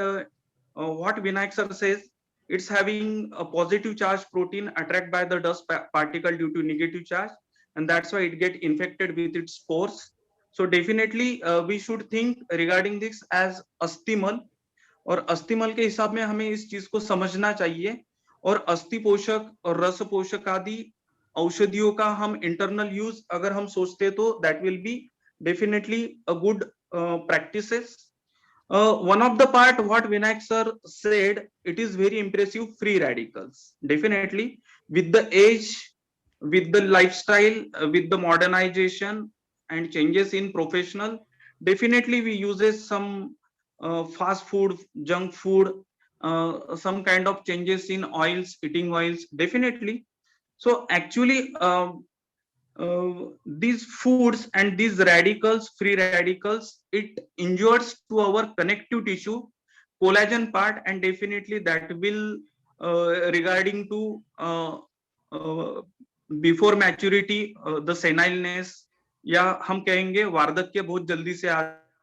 what Vinayak sir says, it's having a positive charge protein attracted by the dust particle due to negative charge, and that's why it get infected with its spores. So definitely we should think regarding this as अस्थिमल, और अस्थिमल के हिसाब में हमें इस चीज को समझना चाहिए. और अस्थि पोषक और रस पोषक आदि औषधियों का हम इंटरनल यूज अगर हम सोचते तो that will be definitely a good practices. One of the part what Vinayak sir said, it is very impressive, free radicals. Definitely with the age, with the lifestyle, with the modernization and changes in professional, definitely we uses some fast food, junk food, some kind of changes in oils, eating oils, definitely. So actually these foods and these radicals, free radicals, it injures to our connective tissue, collagen part, and definitely that will regarding to before maturity, the senileness, या हम कहेंगे वार्धक्य बहुत जल्दी से आ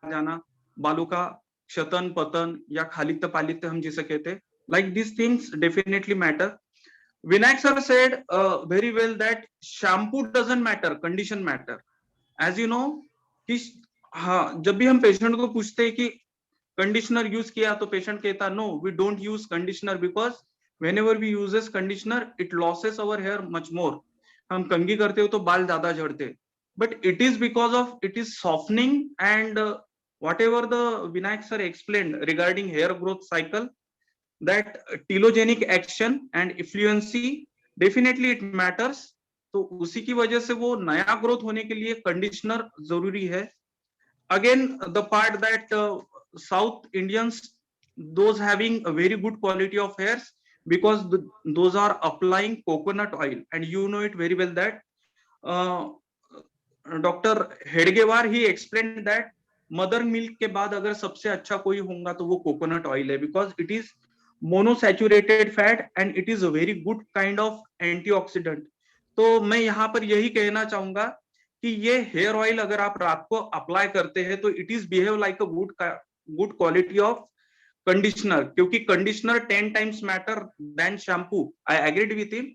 जाना, बालों का क्षतन पतन या खालित्य पालित्य हम जिसे कहते हैं, like these things definitely matter. Vinayak sir said very well that shampoo doesn't matter, condition matter. As you know कि हाँ, जब भी हम पेशेंट को पूछते हैं कि कंडीशनर यूज किया तो पेशेंट कहता no we don't use conditioner because whenever we uses conditioner it losses our hair much more. हम कंघी करते हो तो बाल ज्यादा झड़ते, but it is because of it is softening and whatever the Vinayak sir explained regarding hair growth cycle, that telogenic action and effluency definitely it matters. तो उसी की वजह से वो नया ग्रोथ होने के लिए कंडीशनर जरूरी है. Again the part that South Indians, those having a very good quality of hairs, because those are applying coconut oil, and you know it very well that Dr. Hedgewar he explained that mother milk के बाद अगर सबसे अच्छा कोई होगा तो वो coconut oil है, because it is monounsaturated fat and it is a very good kind of antioxidant. तो मैं यहाँ पर यही कहना चाहूंगा कि ये हेयर ऑयल अगर आप रात को अप्लाई करते हैं तो it is behave like a good quality of conditioner, क्योंकि conditioner 10 times matter than shampoo. I agreed with him.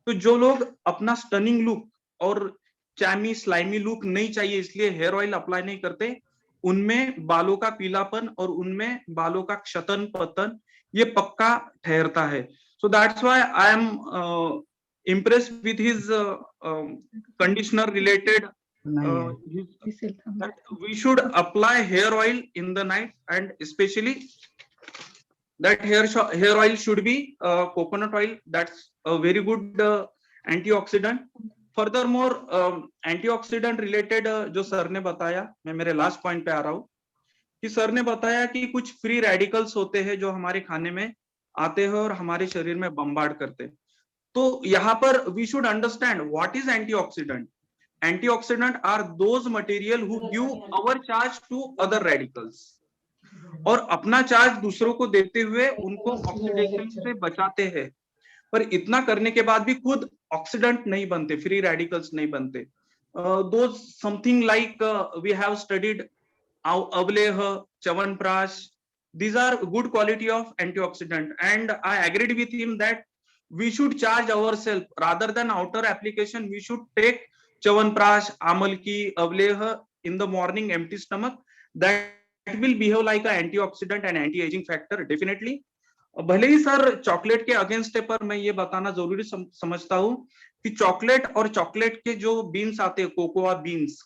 तो जो लोग अपना स्टनिंग लुक और चैमी स्लाइमी लुक नहीं चाहिए इसलिए हेयर ऑयल अप्लाई नहीं करते, उनमें बालों का पीलापन और उनमें बालों का क्षतन पतन ये पक्का ठहरता है. So that's why I am impressed with his conditioner related that we should apply hair oil in the night, and especially that hair oil should be coconut oil. That's a very good antioxidant. Furthermore antioxidant related जो sir ने बताया, मैं मेरे last point पे आ रहा हूँ कि sir ने बताया कि कुछ फ्री रेडिकल्स होते हैं जो हमारे खाने में आते हैं और हमारे शरीर में बम्बार्ड करते हैं. तो यहाँ पर we should understand what is antioxidant. Antioxidant are those material who give our charge to other radicals, और अपना चार्ज दूसरों को देते हुए उनको ऑक्सीडेशन से बचाते हैं. पर इतना करने के बाद भी खुद ऑक्सीडेंट नहीं बनते, फ्री रेडिकल्स नहीं बनते. Those something like we have studied avaleha, chyawanprash, these are good quality of antioxidant, and I agreed with him that we should charge ourselves rather than outer application. We should take chyawanprash, amalaki, avaleha in the morning empty stomach. That will behave like an antioxidant and anti-aging factor definitely. भले ही sir chocolate के against है, पर मैं ये बताना जरूरी समझता हूँ कि चॉकलेट और चॉकलेट के जो बीन्स आते हैं, cocoa beans,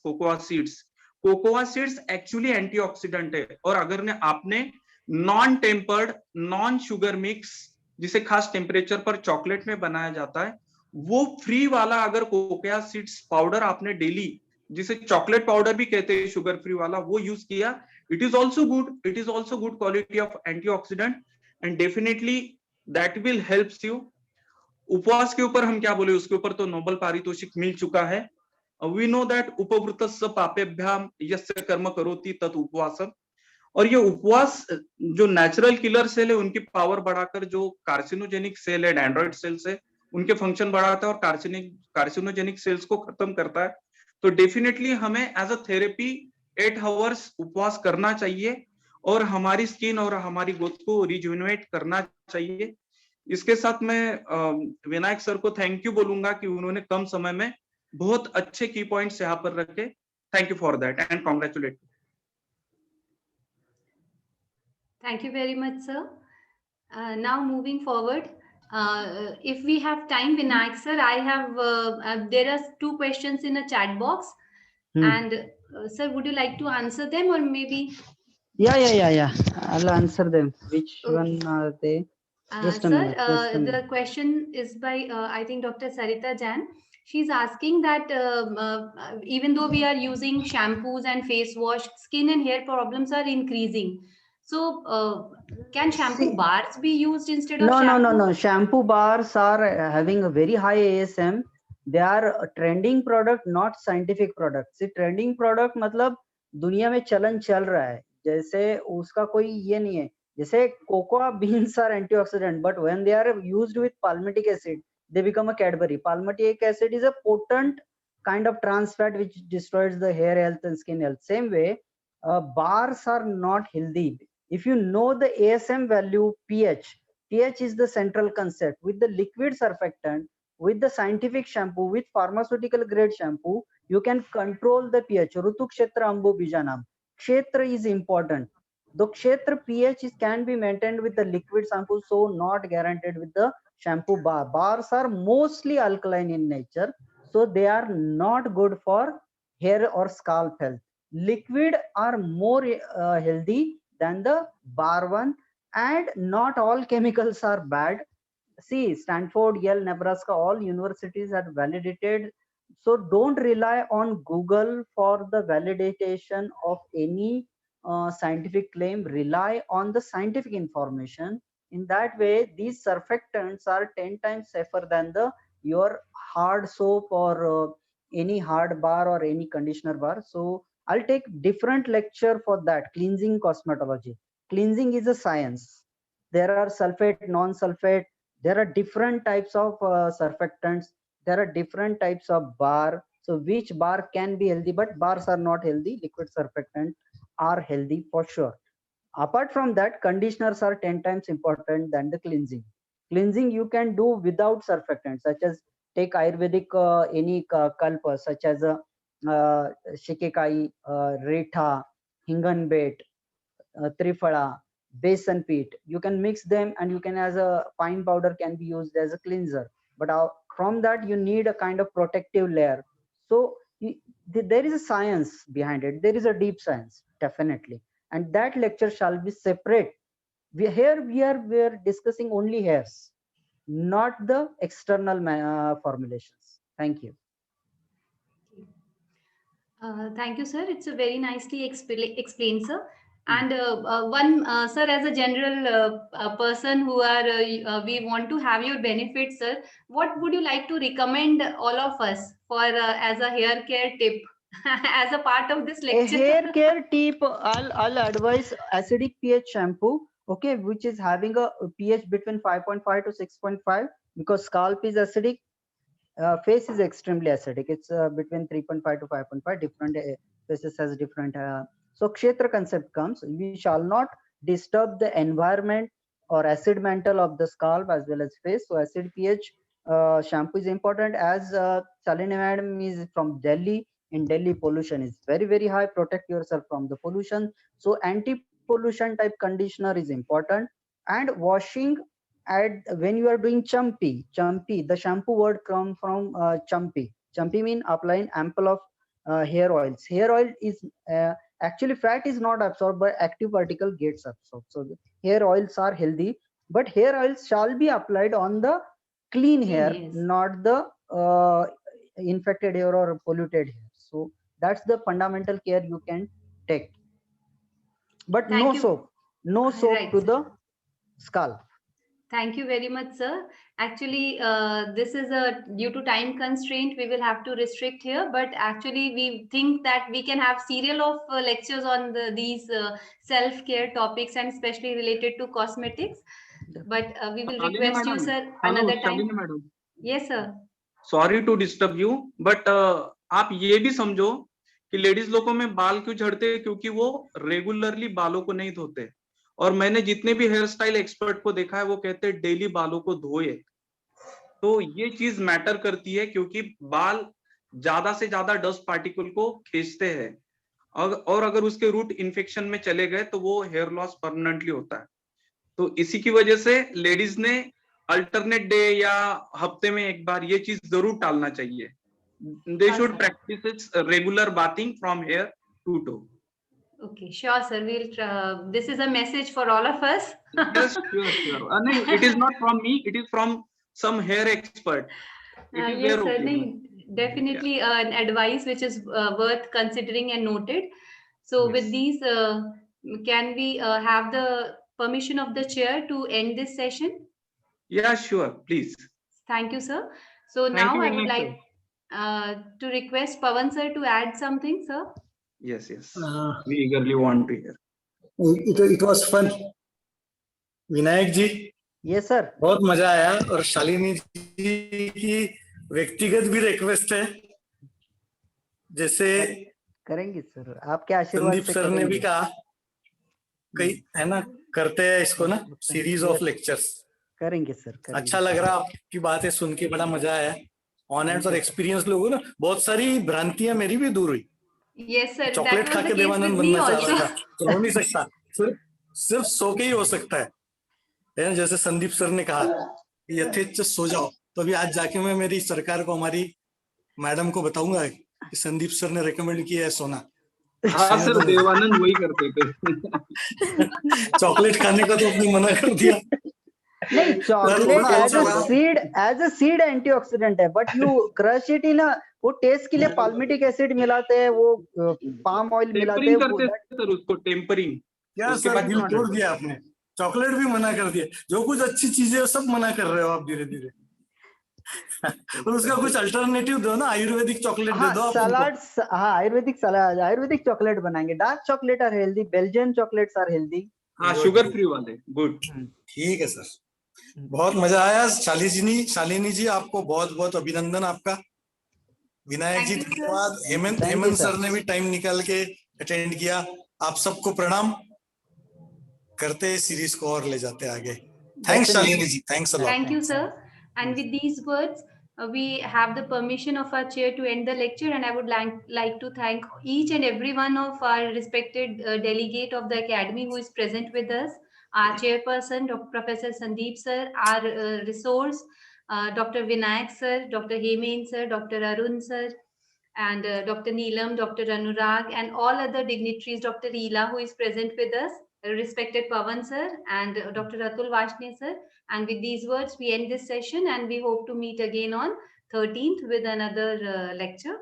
cocoa seeds actually antioxidant है. और अगर आपने non tempered non sugar mix जिसे खास टेम्परेचर पर चॉकलेट में बनाया जाता है, वो फ्री वाला अगर कोकोआ सीड्स पाउडर आपने डेली, जिसे चॉकलेट पाउडर भी कहते हैं शुगर फ्री वाला, वो यूज किया, it is also good quality of antioxidant, and definitely that will helps you. उपवास के ऊपर हम क्या बोले, उसके ऊपर तो नोबेल पारितोषिक मिल चुका है. वी नो दैट उपवृतस्य पापेभ्याम यस्य कर्म करोति तत् उपवासम. और ये उपवास जो नेचुरल किलर सेल है उनकी पावर बढ़ाकर जो कार्सिनोजेनिक सेल है, एंड्रॉइड सेल्स है, उनके फंक्शन बढ़ाता है और कार्सिनोजेनिक सेल्स को खत्म करता है. तो डेफिनेटली हमें एज अ थेरेपी 8 आवर्स उपवास करना चाहिए और हमारी स्किन और हमारी ग्रोथ को रिजुविनेट करना चाहिए. इसके साथ मैं विनायक सर को थैंक यू बोलूंगा कि उन्होंने कम समय में बहुत अच्छे की पॉइंट्स यहाँ पर रखे. Thank you for that and congratulate. Thank you very much, sir. Now moving forward, if we have time, Vinayak sir, I have there are 2 questions in a chat box, and sir, would you like to answer them, or maybe? Yeah. I'll answer them. Which one are they? Just a Sir, minute. the question is by I think Dr. Sarita Jain. She's asking that even though we are using shampoos and face wash, skin and hair problems are increasing. So, can shampoo bars be used instead of shampoo? No. Shampoo bars are having a very high ASM. They are a trending product, not scientific product. See, trending product मतलब दुनिया में चलन चल रहा है, जैसे उसका कोई ये नहीं है. जैसे cocoa beans are antioxidant, but when they are used with palmitic acid, they become a Cadbury. Palmitic acid is a potent kind of trans fat which destroys the hair health and skin health. Same way, bars are not healthy. If you know the ASM value, pH is the central concept. With the liquid surfactant, with the scientific shampoo, with pharmaceutical grade shampoo, you can control the pH. Rutu Kshetra Ambu Bijanam. Kshetra is important. The Kshetra pH can be maintained with the liquid shampoo, so not guaranteed with the shampoo bar. Bars are mostly alkaline in nature, so they are not good for hair or scalp health. Liquid are more healthy than the bar one, and not all chemicals are bad. See, Stanford, Yale, Nebraska, all universities are validated. So don't rely on Google for the validation of any scientific claim. Rely on the scientific information. In that way, these surfactants are 10 times safer than the your hard soap or any hard bar or any conditioner bar. So I'll take different lecture for that. Cleansing cosmetology. Cleansing is a science. There are sulfate, non-sulfate. There are different types of surfactants. There are different types of bar. So which bar can be healthy, but bars are not healthy. Liquid surfactants are healthy for sure. Apart from that, conditioners are 10 times important than the cleansing. Cleansing you can do without surfactants, such as take Ayurvedic any kalpa, such as shikekai, retha, hinganbet, triphala, besan peat. You can mix them, and you can, as a fine powder, can be used as a cleanser. But from that you need a kind of protective layer. So there is a science behind it. There is a deep science, definitely, and that lecture shall be separate. We are discussing only hairs, not the external formulations. Thank you. Thank you, sir. It's a very nicely explained, sir. And sir, as a general person who are, we want to have your benefits, sir. What would you like to recommend all of us for as a hair care tip, as a part of this A lecture? hair care tip, I'll advise acidic pH shampoo, okay, which is having a pH between 5.5 to 6.5, because scalp is acidic, face is extremely acidic. It's between 3.5 to 5.5. Different faces has different. So Kshetra concept comes. We shall not disturb the environment or acid mantle of the scalp as well as face. So acid pH shampoo is important. As Shalini madam is from Delhi. In Delhi, pollution is very high. Protect yourself from the pollution. So anti-pollution type conditioner is important. And washing when you are doing champi, the shampoo word come from champi. Champi mean applying ample of hair oils. Hair oil is actually fat is not absorbed, but active particle gets absorbed. So the hair oils are healthy, but hair oils shall be applied on the clean hair, Yes. not the infected hair or polluted hair. So that's the fundamental care you can take. But Thank no you. soap, no soap Right, to sir. the scalp. Thank you very much, sir. Actually, this is due to time constraint, we will have to restrict here. But actually, we think that we can have serial of lectures on these self-care topics, and especially related to cosmetics. But we will Shalini request you, madam. sir, Hello, another time. Shalini madam. Yes, sir. Sorry to disturb you, but आप ये भी समझो कि ladies लोगों में बाल क्यों झड़ते हैं, क्योंकि वो रेगुलरली बालों को नहीं धोते. और मैंने जितने भी हेयर स्टाइल एक्सपर्ट को देखा है वो कहते हैं डेली बालों को धोए. तो ये चीज मैटर करती है, क्योंकि बाल ज्यादा से ज्यादा डस्ट पार्टिकल को खींचते हैं, और अगर उसके रूट इन्फेक्शन में चले गए तो वो हेयर लॉस परमानेंटली होता है. तो इसी की वजह से लेडीज ने अल्टरनेट डे या हफ्ते में एक बार ये चीज जरूर टालना चाहिए. They should practise regular bathing from hair to toe. Okay, sure, sir. This is a message for all of us. Yes, sure. No, it is not from me. It is from some hair expert. It is Yes, their sir. opinion. Definitely an advice which is worth considering and noted. So Yes. with these, can we have the permission of the chair to end this session? Yeah, sure. Please. Thank you, sir. So Thank now you, I would Vinay, like to request Pawan sir to add something, sir. Yes. We eagerly want to hear. It was fun. Vinayak ji, Yes, sir. बहुत मजा आया. और शालिनी जी की व्यक्तिगत भी request है, जैसे करेंगे सर, आपके आशीर्वाद संदीप से सर ने भी करेंगे. कहा कई है ना करते हैं इसको ना सीरीज ऑफ लेक्चर्स। करेंगे सर, करेंगे। अच्छा लग रहा आपकी बातें सुन के, बड़ा मजा आया। ऑनेट्स और एक्सपीरियंस लोगों ना, बहुत सारी भ्रांतियां मेरी भी दूर हुई। Yes, sir. That chocolate was खा the के case with देवानंद me बनना चाह also. रहा था, तो हो नहीं सकता, सिर्फ सो के ही हो सकता है ना। जैसे संदीप सर ने कहा यथेच्छ सो जाओ, तो अभी आज जाके मैं मेरी सरकार को, हमारी मैडम को बताऊंगा कि संदीप सर ने रेकमेंड किया है सोना। हाँ सर, देवानंद वही करते थे। चॉकलेट खाने का तो आपने मना कर दिया। नहीं, चॉकलेट बड़ा एज अच्छा अ सीड एंटीऑक्सीडेंट है, but you crush it in वो टेस्ट के लिए पाल्मिटिक एसिड मिलाते हैं, वो पाम ऑयल मिलाते टेम्परिंग हैं, करते सर उसको, टेम्परिंग। क्या उसके सर, बाद दिल तोड़ दिया आपने। चॉकलेट भी मना कर दिया, जो कुछ अच्छी चीजें है सब मना कर रहे हो आप धीरे धीरे। और उसका कुछ अल्टरनेटिव दो ना, आयुर्वेदिक चॉकलेट दे दो आप उनको। सलाड, हाँ आयुर्वेदिक सलाद, आयुर्वेदिक चॉकलेट बनाएंगे। Dark chocolate are healthy, Belgian chocolates are healthy. हाँ, शुगर फ्री वाले, गुड। ठीक है सर, बहुत मजा आया। शालिनी जी आपको बहुत बहुत अभिनंदन आपका। विनायक जी Thank you, sir. धन्यवाद। Thank you, Hemant sir. Sir ने भी टाइम निकाल के अटेंड किया। आप सबको प्रणाम करते, सीरीज को और ले जाते आगे। Thanks Shalini ji, thanks a lot. Thank you, sir. And with these words, we have the permission of our chair to end the lecture, and I would like to thank each and every one of our respected delegate of the academy who is present with us. Our chairperson, Dr. Professor Sandeep sir, our resource, Dr. Vinayak sir, Dr. Hemen sir, Dr. Arun sir, and Dr. Neelam, Dr. Anurag, and all other dignitaries, Dr. Eela, who is present with us, respected Pawan sir, and Dr. Atul Vashne sir. And with these words, we end this session, and we hope to meet again on 13th with another lecture.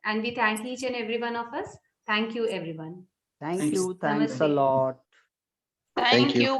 And we thank each and every one of us. Thank you, everyone. Thank you, thanks a Namaste. lot. Thank you.